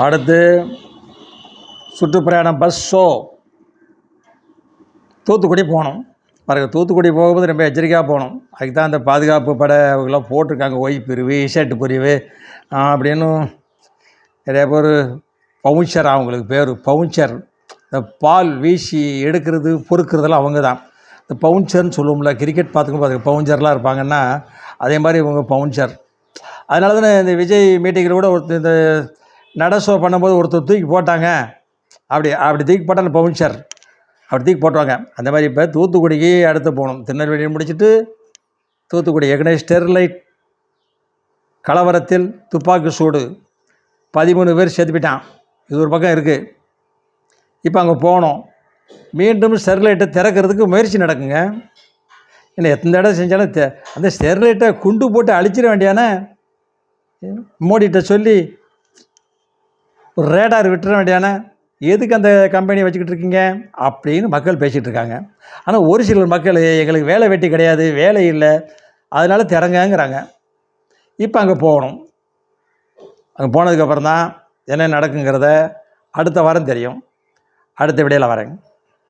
அடுத்து சுற்றுப்பிரயாணம் bus show Thoothukudi போகணும். பாருங்க, தூத்துக்குடி போகும்போது ரொம்ப எச்சரிக்கையாக போகணும். அதுக்கு தான் அந்த பாதுகாப்பு படை அவங்களாம் போட்டிருக்காங்க. ஒய் பிரிவு, இஷர்ட் பிரிவு அப்படின்னு நிறைய பேர். பவுன்சர் அவங்களுக்கு பேர் பவுன்சர். இந்த பால் வீசி எடுக்கிறது பொறுக்கிறதெல்லாம் அவங்க தான் இந்த பவுன்சர்னு சொல்லுவோம்ல. கிரிக்கெட் பார்த்துங்க பவுன்சர்லாம் இருப்பாங்கன்னா அதே மாதிரி இவங்க பவுன்சர். அதனால தானே இந்த விஜய் மீட்டிங்கில் கூட ஒருத்தர் இந்த நட ஷோ பண்ணும்போது ஒருத்தர் தூக்கி போட்டாங்க. அப்படி தூக்கி போட்டால் பவுன்சர் அப்படி தூக்கி போட்டுவாங்க. அந்த மாதிரி இப்போ தூத்துக்குடிக்கு அடுத்து போகணும். திருநெல்வேலியை முடிச்சுட்டு தூத்துக்குடி ஏற்கனவே ஸ்டெர்லைட் கலவரத்தில் துப்பாக்கி சூடு 13 பேர் செத்துப்பிட்டான். இது ஒரு பக்கம் இருக்குது. இப்போ அங்கே போகணும். மீண்டும் ஸ்டெர்லைட்டை திறக்கிறதுக்கு முயற்சி நடக்குங்க. ஏன்னா எத்தனை இடம் செஞ்சாலும் அந்த ஸ்டெர்லைட்டை குண்டு போட்டு அழிச்சிட வேண்டியானே. மோடிகிட்ட சொல்லி ஒரு ரேடார் விட்டுற வேண்டியானே. எதுக்கு அந்த கம்பெனி வச்சுக்கிட்டு இருக்கீங்க அப்படின்னு மக்கள் பேசிகிட்டு இருக்காங்க. ஆனால் ஒரு சிலர் மக்கள் எங்களுக்கு வேலை வெட்டி கிடையாது, வேலை இல்லை, அதனால திறங்கங்கிறாங்க. இப்போ அங்கே போகணும். அங்கே போனதுக்கப்புறம் தான் என்ன நடக்குங்கிறத அடுத்த வாரம் தெரியும். அடுத்த விடையில் வரேங்க.